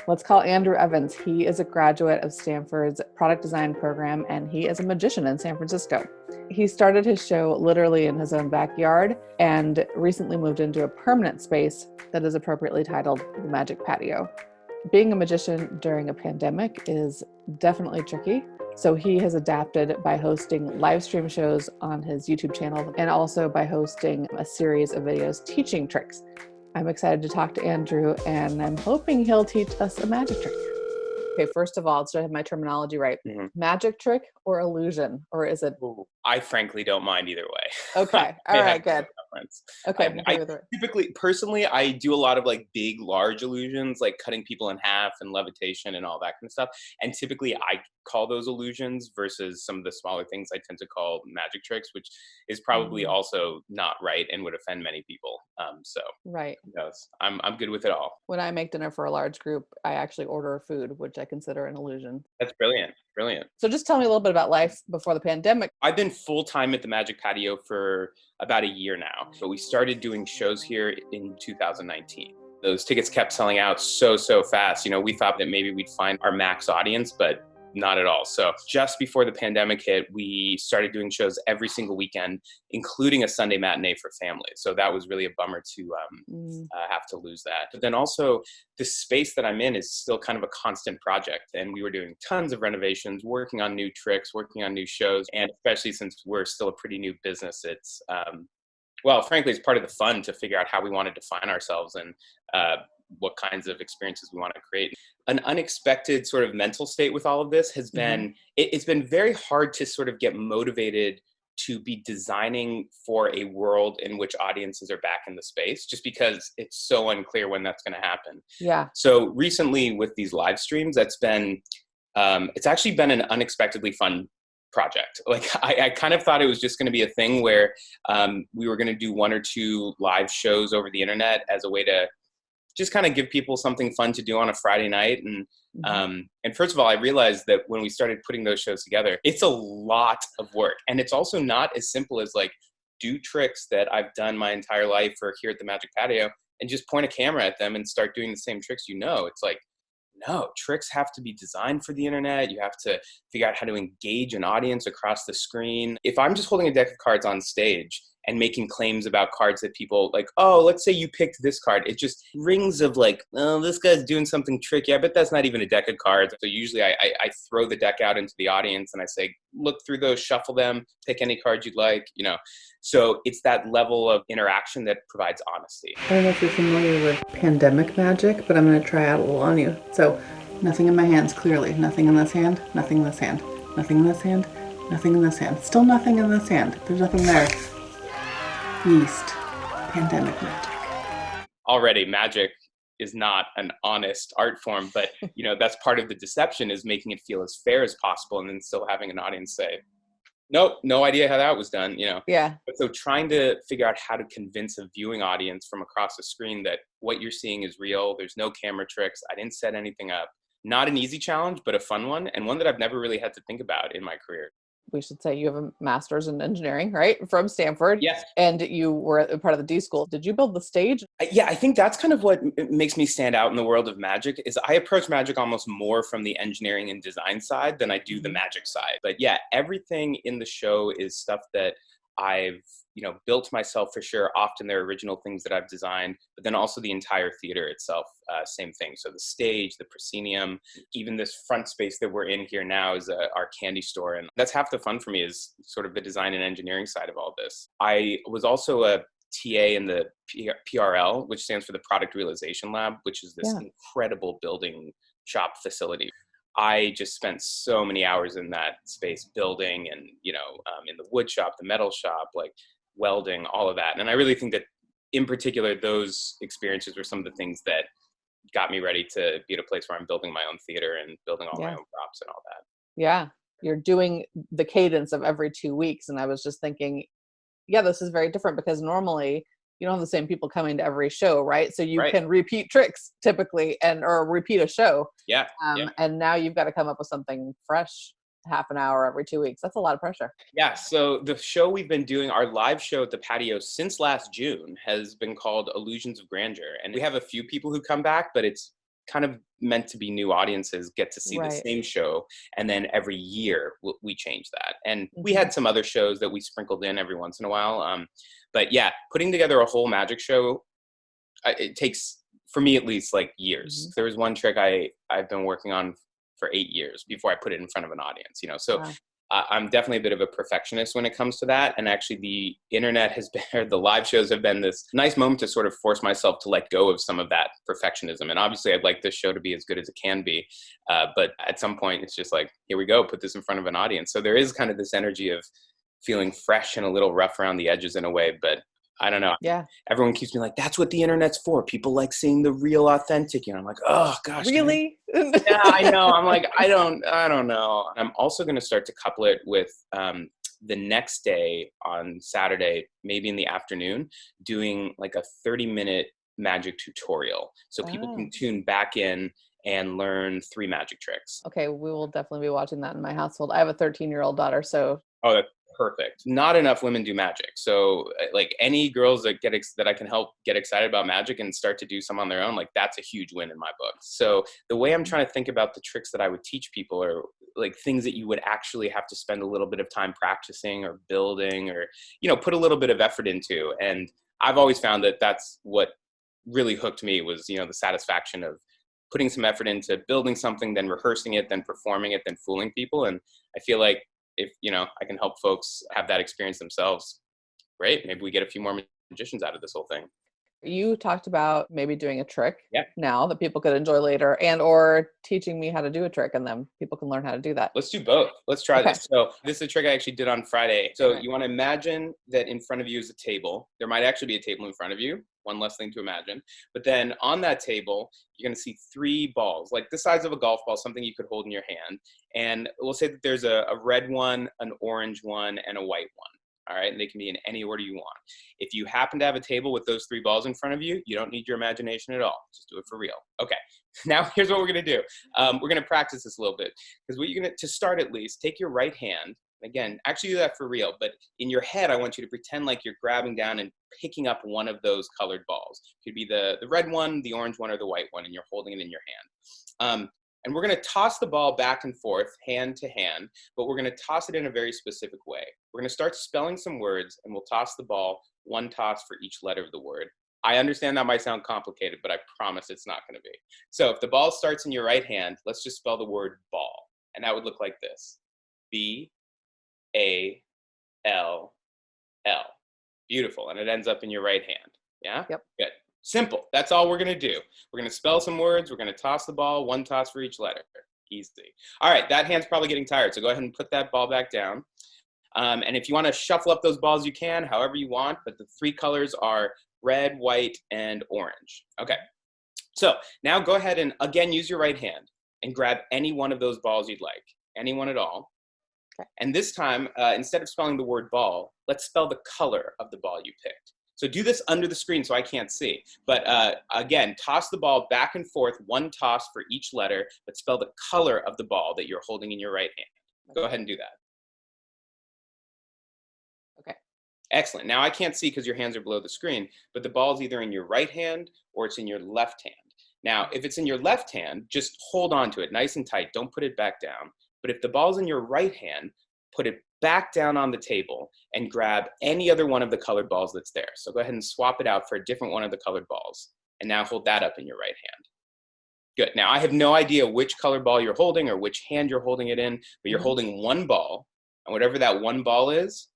Let's call Andrew Evans. He is a graduate of Stanford's product design program, and he is a magician in San Francisco. He started his show literally in his own backyard and recently moved into a permanent space that is appropriately titled the Magic Patio. Being a magician during a pandemic is definitely tricky. So he has adapted by hosting live stream shows on his YouTube channel and also by hosting a series of videos teaching tricks. I'm excited to talk to Andrew, and I'm hoping he'll teach us a magic trick. Okay, first of all, so I have my terminology right. Mm-hmm. Magic trick or illusion, or is it? Ooh, I frankly don't mind either way. Okay, all right, good. Okay, I typically, personally, I do a lot of like big, large illusions, like cutting people in half and levitation and all that kind of stuff. And typically I call those illusions versus some of the smaller things I tend to call magic tricks, which is probably also not right and would offend many people. So right. Who knows? I'm good with it all. When I make dinner for a large group, I actually order food, which I consider an illusion. That's brilliant. Brilliant. So just tell me a little bit about life before the pandemic. I've been full-time at the Magic Patio for about a year now, but we started doing shows here in 2019. Those tickets kept selling out so fast. You know, we thought that maybe we'd find our max audience, but not at all. So just before the pandemic hit, we started doing shows every single weekend, including a Sunday matinee for families. So that was really a bummer to have to lose that. But then also the space that I'm in is still kind of a constant project. And we were doing tons of renovations, working on new tricks, working on new shows. And especially since we're still a pretty new business, it's, well, frankly, it's part of the fun to figure out how we want to define ourselves and what kinds of experiences we want to create. An unexpected sort of mental state with all of this has been, it's been very hard to sort of get motivated to be designing for a world in which audiences are back in the space, just because it's so unclear when that's going to happen. Yeah. So recently with these live streams, that's been, it's actually been an unexpectedly fun project. Like I kind of thought it was just going to be a thing where we were going to do 1 or 2 live shows over the internet as a way to just kind of give people something fun to do on a Friday night. And first of all, I realized that when we started putting those shows together, it's a lot of work. And it's also not as simple as like do tricks that I've done my entire life or here at the Magic Patio and just point a camera at them and start doing the same tricks. It's like, no, tricks have to be designed for the internet. You have to figure out how to engage an audience across the screen. If I'm just holding a deck of cards on stage and making claims about cards that people like, oh, let's say you picked this card, it just rings of like, oh, this guy's doing something tricky. I bet that's not even a deck of cards. So usually I throw the deck out into the audience and I say, look through those, shuffle them, pick any card you'd like, you know. So it's that level of interaction that provides honesty. I don't know if you're familiar with pandemic magic, but I'm going to try out a little on you. So nothing in my hands, clearly. Nothing in this hand, nothing in this hand, nothing in this hand, nothing in this hand. Still nothing in this hand. There's nothing there. Yeast. Pandemic magic. Already, magic is not an honest art form, but you know, that's part of the deception, is making it feel as fair as possible and then still having an audience say, nope, no idea how that was done, you know? Yeah. So trying to figure out how to convince a viewing audience from across the screen that what you're seeing is real, there's no camera tricks, I didn't set anything up. Not an easy challenge, but a fun one, and one that I've never really had to think about in my career. We should say you have a master's in engineering, right? From Stanford. Yes. And you were a part of the D school. Did you build the stage? Yeah, I think that's kind of what makes me stand out in the world of magic, is I approach magic almost more from the engineering and design side than I do the magic side. But yeah, everything in the show is stuff that I've, you know, built myself for sure. Often they're original things that I've designed, but then also the entire theater itself, same thing. So the stage, the proscenium, even this front space that we're in here now is our candy store. And that's half the fun for me, is sort of the design and engineering side of all this. I was also a TA in the PRL, which stands for the Product Realization Lab, which is this incredible building shop facility. I just spent so many hours in that space building and, you know, in the wood shop, the metal shop, like welding, all of that. And I really think that in particular, those experiences were some of the things that got me ready to be at a place where I'm building my own theater and building all my own props and all that. Yeah. You're doing the cadence of every 2 weeks. And I was just thinking, yeah, this is very different because normally you don't have the same people coming to every show, right? So you can repeat tricks typically or repeat a show. Yeah. And now you've got to come up with something fresh half an hour every 2 weeks. That's a lot of pressure. Yeah. So the show we've been doing, our live show at the patio since last June, has been called Illusions of Grandeur. And we have a few people who come back, but it's kind of meant to be new audiences get to see the Right. same show, and then every year we change that. And we Mhm. had some other shows that we sprinkled in every once in a while. But yeah, putting together a whole magic show, it takes, for me at least, like years. Mhm. There was one trick I've been working on for 8 years before I put it in front of an audience. So Wow. I'm definitely a bit of a perfectionist when it comes to that. And actually, the internet has been, or the live shows have been this nice moment to sort of force myself to let go of some of that perfectionism. And obviously, I'd like this show to be as good as it can be. But at some point, it's just like, here we go, put this in front of an audience. So there is kind of this energy of feeling fresh and a little rough around the edges in a way. But I don't know. Yeah. Everyone keeps being like, that's what the internet's for. People like seeing the real, authentic. I'm like, oh gosh, Really? yeah, I know. I'm like, I don't know. I'm also going to start to couple it with the next day on Saturday, maybe in the afternoon, doing like a 30-minute magic tutorial. So people Oh. can tune back in and learn 3 magic tricks. Okay, we will definitely be watching that in my household. I have a 13-year-old daughter, so Oh, that's perfect. Not enough women do magic. So like any girls that that I can help get excited about magic and start to do some on their own, like that's a huge win in my book. So the way I'm trying to think about the tricks that I would teach people are like things that you would actually have to spend a little bit of time practicing or building, or, put a little bit of effort into. And I've always found that that's what really hooked me was, the satisfaction of putting some effort into building something, then rehearsing it, then performing it, then fooling people. And I feel like if, I can help folks have that experience themselves, great. Maybe we get a few more magicians out of this whole thing. you talked about maybe doing a trick Yeah. now that people could enjoy later, and or teaching me how to do a trick, and then people can learn how to do that. Let's do both. Let's try Okay. this. So this is a trick I actually did on Friday. So Right. you want to imagine that in front of you is a table. There might actually be a table in front of you. One less thing to imagine. But then on that table, you're going to see 3 balls, like the size of a golf ball, something you could hold in your hand. And we'll say that there's a red one, an orange one, and a white one. All right. And they can be in any order you want. If you happen to have a table with those 3 balls in front of you, you don't need your imagination at all. Just do it for real. Okay. Now here's what we're going to do. We're going to practice this a little bit, because what you're going to start, at least, take your right hand. Again, actually do that for real, but in your head, I want you to pretend like you're grabbing down and picking up one of those colored balls. It could be the red one, the orange one, or the white one, and you're holding it in your hand. And we're going to toss the ball back and forth, hand to hand, but we're going to toss it in a very specific way. We're going to start spelling some words, and we'll toss the ball, 1 toss for each letter of the word. I understand that might sound complicated, but I promise it's not going to be. So if the ball starts in your right hand, let's just spell the word ball. And that would look like this: BALL. Beautiful. And it ends up in your right hand. Yeah? Yep. Good. Simple. That's all we're going to do. We're going to spell some words. We're going to toss the ball, 1 toss for each letter. Easy. All right. That hand's probably getting tired. So go ahead and put that ball back down. And if you want to shuffle up those balls, you can, however you want. But the 3 colors are red, white, and orange. Okay. So now go ahead and, again, use your right hand and grab any one of those balls you'd like. Any one at all. Okay. And this time, instead of spelling the word ball, let's spell the color of the ball you picked. So do this under the screen so I can't see. But again, toss the ball back and forth, 1 toss for each letter, but spell the color of the ball that you're holding in your right hand. Go ahead and do that. Okay. Excellent. Now I can't see because your hands are below the screen, but the ball's either in your right hand or it's in your left hand. Now, if it's in your left hand, just hold on to it nice and tight. Don't put it back down. But if the ball's in your right hand, put it back down on the table and grab any other one of the colored balls that's there. So go ahead and swap it out for a different one of the colored balls. And now hold that up in your right hand. Good. Now I have no idea which colored ball you're holding or which hand you're holding it in, but you're holding 1 ball. And whatever that 1 ball is,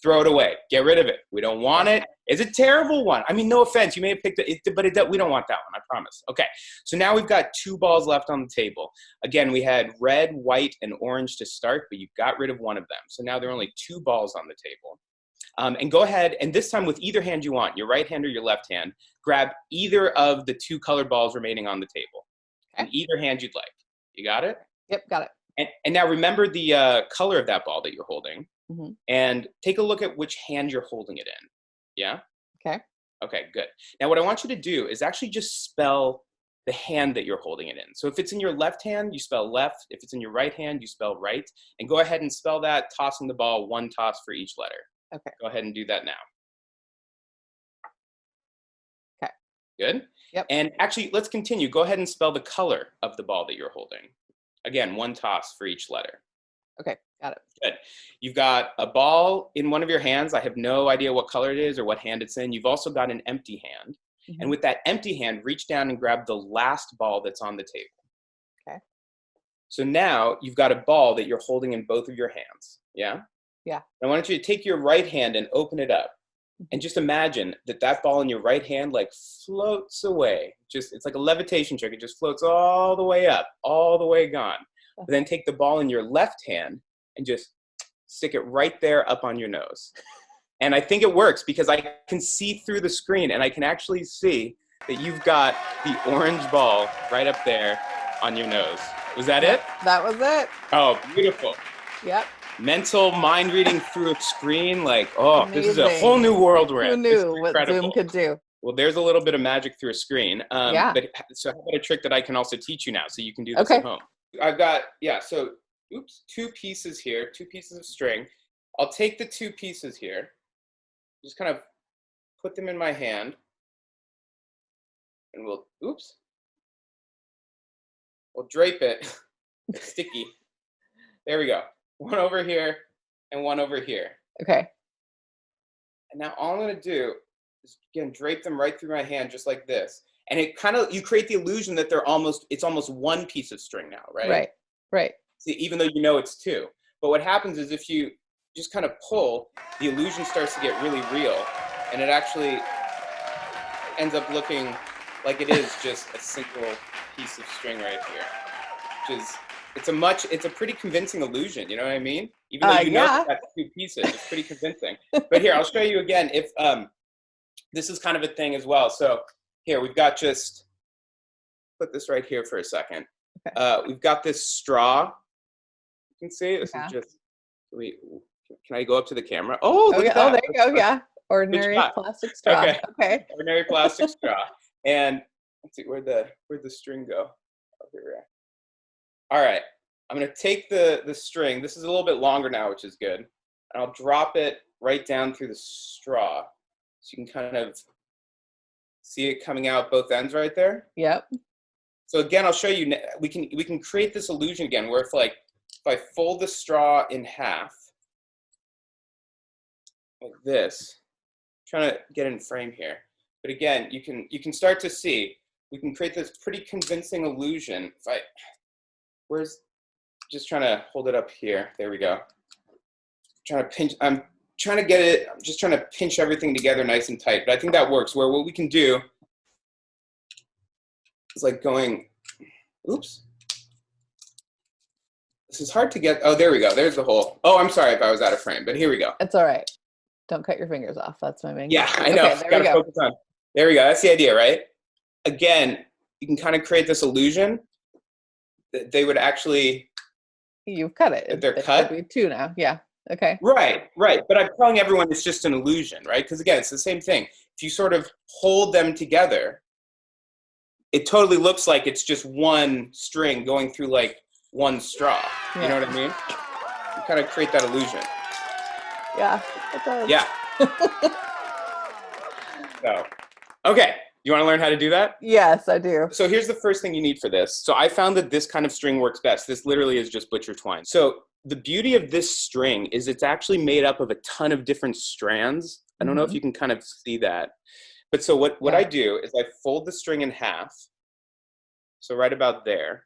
throw it away. Get rid of it. We don't want it. It's a terrible one. I mean, no offense. You may have picked it, but we don't want that one. I promise. Okay. So now we've got 2 balls left on the table. Again, we had red, white, and orange to start, but you got rid of one of them. So now there are only 2 balls on the table. And go ahead, and this time with either hand you want, your right hand or your left hand, grab either of the 2 colored balls remaining on the table. Okay. In either hand you'd like. You got it? Yep, got it. And now remember the color of that ball that you're holding. Mhm. And take a look at which hand you're holding it in. Yeah? Okay. Okay, good. Now what I want you to do is actually just spell the hand that you're holding it in. So if it's in your left hand, you spell left. If it's in your right hand, you spell right. And go ahead and spell that, tossing the ball, 1 toss for each letter. Okay. Go ahead and do that now. Okay. Good. Yep. And actually, let's continue. Go ahead and spell the color of the ball that you're holding. Again, one toss for each letter. Okay, got it. Good. You've got a ball in one of your hands. I have no idea what color it is or what hand it's in. You've also got an empty hand. And with that empty hand, reach down and grab the last ball that's on the table. Okay. So now you've got a ball that you're holding in both of your hands. Yeah? Yeah. I want you to take your right hand and open it up. And just imagine that that ball in your right hand like floats away. It's like a levitation trick. It just floats all the way up, all the way gone. But then take the ball in your left hand and just stick it right there up on your nose. And I think it works because I can see through the screen and I can actually see that you've got the orange ball right up there on your nose. Was that it? That was it. Oh, beautiful. Yep. Mental mind reading through a screen, like, oh, Amazing. This is a whole new world we're in. Who knew what Zoom could do? Well, there's a little bit of magic through a screen. Yeah. But, so how about a trick that I can also teach you now so you can do this at home? I've got, so, two pieces here, 2 pieces of string. I'll take the 2 pieces here, just kind of put them in my hand, and we'll drape it. It's sticky. There we go. One over here and one over here. Okay. And now all I'm going to do is, again, drape them right through my hand just like this. And it kind of, you create the illusion that it's almost one piece of string now, right? Right. See, even though you know it's 2. But what happens is if you just kind of pull, the illusion starts to get really real. And it actually ends up looking like it is just a single piece of string right here. Which is, it's a pretty convincing illusion, you know what I mean? Even though you know that's 2 pieces, it's pretty convincing. But here, I'll show you again if this is kind of a thing as well. So here, we've got just, put this right here for a second. Okay. We've got this straw. You can see this is just, can I go up to the camera? Oh, look at that. Oh, there you go, yeah. Ordinary plastic straw. Okay. Ordinary plastic straw. And let's see, where'd the string go? Oh, here we are. All right, I'm gonna take the string. This is a little bit longer now, which is good. And I'll drop it right down through the straw. So you can kind of see it coming out both ends right there. Yep. So again, I'll show you, we can create this illusion again where if I fold the straw in half, like this, I'm trying to get in frame here. But again, you can start to see, we can create this pretty convincing illusion. Just trying to hold it up here. There we go. I'm trying to get it, I'm just trying to pinch everything together nice and tight. But I think that works, where what we can do is like going, oops. This is hard to get, oh, there we go. There's the hole. Oh, I'm sorry if I was out of frame, but here we go. It's all right. Don't cut your fingers off. That's my main Yeah, I know. Okay, Gotta focus on. There we go. That's the idea, right? Again, you can kind of create this illusion that they would actually. You've cut it. They're cut. It'd be 2 now. Yeah. Okay. Right. But I'm telling everyone it's just an illusion, right? Because again, it's the same thing. If you sort of hold them together, it totally looks like it's just one string going through like one straw. Yeah. You know what I mean? You kind of create that illusion. Yeah, it does. Yeah. So, okay. You want to learn how to do that? Yes, I do. So here's the first thing you need for this. So I found that this kind of string works best. This literally is just butcher twine. So the beauty of this string is it's actually made up of a ton of different strands. I don't know if you can kind of see that. But so what I do is I fold the string in half. So right about there.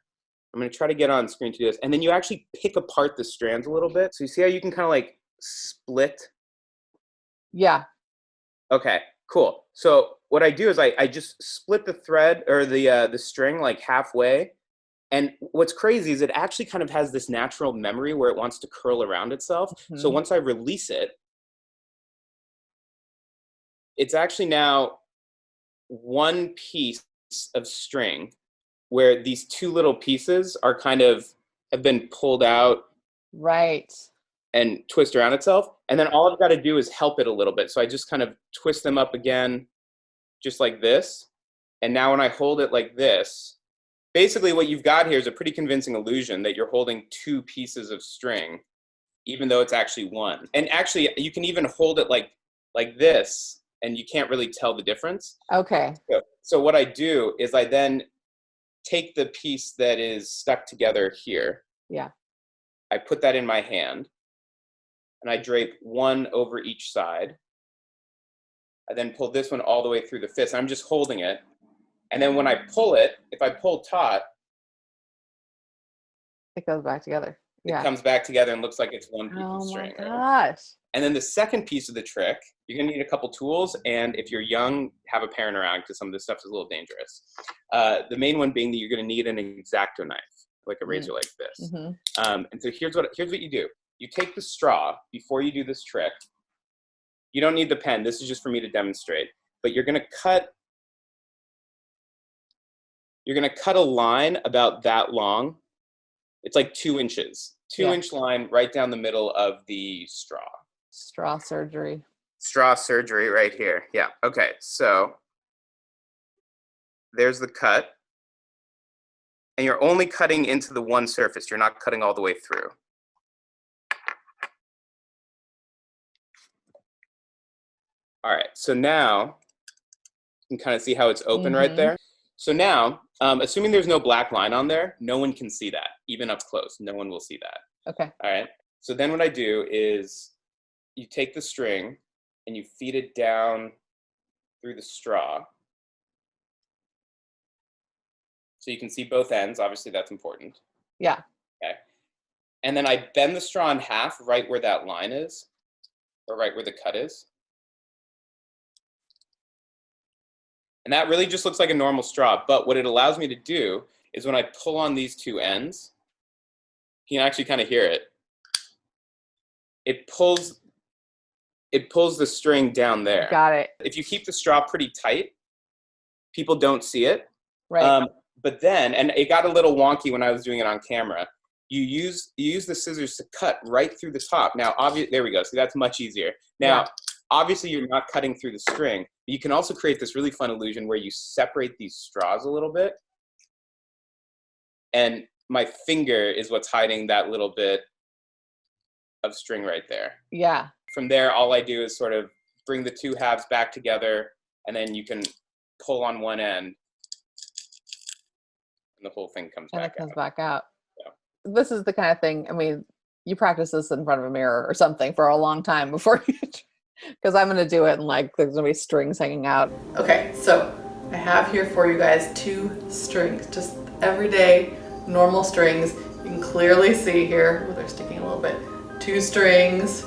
I'm going to try to get on screen to do this. And then you actually pick apart the strands a little bit. So you see how you can kind of like split? Yeah. Okay, cool. So what I do is I just split the thread or the string like halfway. And what's crazy is it actually kind of has this natural memory where it wants to curl around itself. So once I release it, it's actually now one piece of string where these 2 little pieces are kind of have been pulled out. Right. And twist around itself. And then all I've got to do is help it a little bit. So I just kind of twist them up again, just like this. And now when I hold it like this, basically what you've got here is a pretty convincing illusion that you're holding 2 pieces of string, even though it's actually one. And actually, you can even hold it like this and you can't really tell the difference. Okay. So what I do is I then take the piece that is stuck together here. Yeah. I put that in my hand, and I drape one over each side. I then pull this one all the way through the fist. I'm just holding it. And then when I pull it, if I pull taut, It goes back together. Yeah. it comes back together and looks like it's one piece of Oh string. my Right? gosh. And then the second piece of the trick, you're gonna need a couple tools, and if you're young, have a parent around because some of this stuff is a little dangerous. The main one being that you're gonna need an X-Acto knife, like a razor like this. Mm-hmm. And so here's what you do. You take the straw before you do this trick. You don't need the pen. This is just for me to demonstrate. But you're gonna cut a line about that long. It's like 2 inches. 2-inch line right down the middle of the straw. Straw surgery. Straw surgery right here. Yeah. Okay. So there's the cut. And you're only cutting into the one surface. You're not cutting all the way through. All right. So now you can kind of see how it's open right there. So now, assuming there's no black line on there, no one can see that, even up close. No one will see that. Okay. All right. So then what I do is you take the string and you feed it down through the straw. So you can see both ends. Obviously, that's important. Yeah. Okay. And then I bend the straw in half right where that line is, or right where the cut is. And that really just looks like a normal straw. But what it allows me to do is when I pull on these two ends, you can actually kind of hear it. It pulls the string down there. Got it. If you keep the straw pretty tight, people don't see it. Right. But then, and it got a little wonky when I was doing it on camera, you use the scissors to cut right through the top. Now, there we go. See, that's much easier. Now, obviously, you're not cutting through the string. But you can also create this really fun illusion where you separate these straws a little bit. And my finger is what's hiding that little bit of string right there. Yeah. From there, all I do is sort of bring the two halves back together, and then you can pull on one end, and the whole thing comes back out. Yeah. This is the kind of thing, I mean, you practice this in front of a mirror or something for a long time before you, because I'm going to do it and like there's going to be strings hanging out. Okay, so I have here for you guys 2 strings, just everyday normal strings. You can clearly see here, oh, they're sticking a little bit. 2 strings,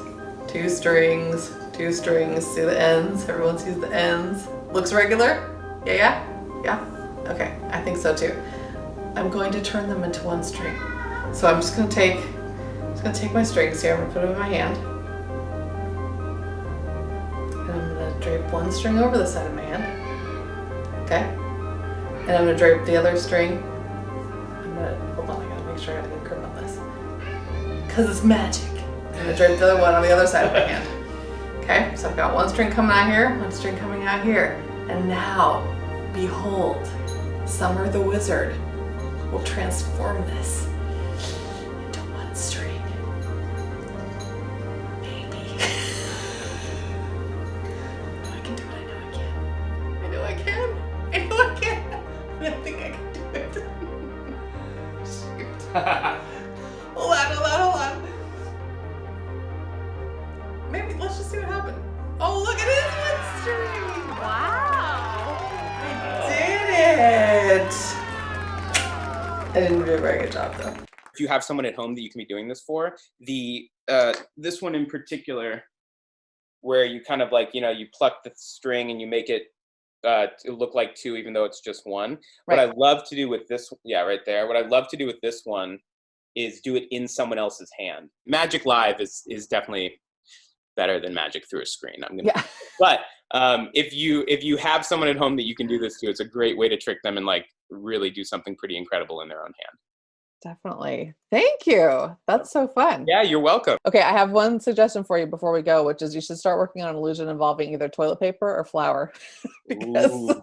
2 strings, 2 strings. See the ends? Everyone sees the ends. Looks regular? Yeah? Okay, I think so too. I'm going to turn them into 1 string. So I'm just gonna take my strings here. I'm gonna put them in my hand. And I'm gonna drape 1 string over the side of my hand. Okay? And I'm gonna drape the other string. Hold on, I gotta make sure I have a grip on this. Cause it's magic. I'm gonna drape the other one on the other side of my hand. Okay, so I've got 1 string coming out here, 1 string coming out here. And now, behold, Summer the Wizard will transform this into 1 string. Maybe. I can do it, I know I can. I know I can. And I think I can do it. Shoot. Hold on. Maybe, let's just see what happens. Oh, look, it is 1 string. Wow. I did it. I didn't do a very good job though. If you have someone at home that you can be doing this for, this one in particular, where you kind of like, you pluck the string and you make it look like 2, even though it's just 1. Right. What I love to do with this, right there. What I love to do with this one is do it in someone else's hand. Magic Live is definitely better than magic through a screen. But if you have someone at home that you can do this to, it's a great way to trick them and like really do something pretty incredible in their own hand. Definitely. Thank you. That's so fun. Yeah, you're welcome. Okay, I have one suggestion for you before we go, which is you should start working on an illusion involving either toilet paper or flour because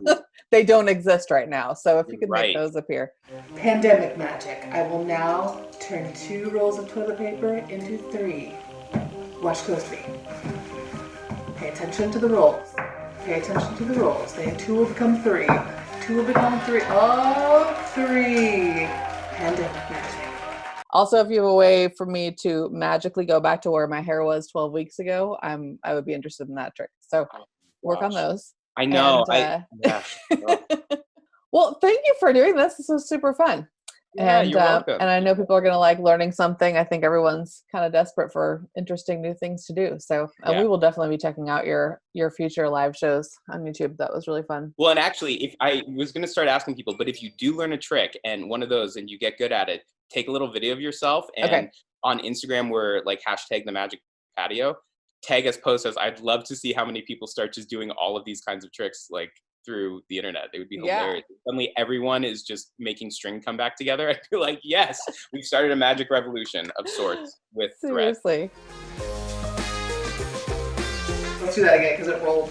they don't exist right now. So if you could make those appear. Pandemic magic. I will now turn 2 rolls of toilet paper into 3. Watch closely. Pay attention to the rolls. Pay attention to the rolls. Then 2 will become 3. 2 will become 3. Oh, 3. Pandemic magic. Also, if you have a way for me to magically go back to where my hair was 12 weeks ago, I would be interested in that trick. So work on those. I know. And, Yeah. well, thank you for doing this. This was super fun. Yeah, you're welcome. And I know people are going to like learning something. I think everyone's kind of desperate for interesting new things to do. So we will definitely be checking out your future live shows on YouTube. That was really fun. Well, and actually, if I was going to start asking people, but if you do learn a trick and one of those and you get good at it, take a little video of yourself and on Instagram, we're like #TheMagicPatio. Tag us, post us. I'd love to see how many people start just doing all of these kinds of tricks like through the internet. They would be hilarious. Suddenly everyone is just making string come back together. I'd be like, yes, we've started a magic revolution of sorts with thread. Seriously. Let's do that again because it rolled.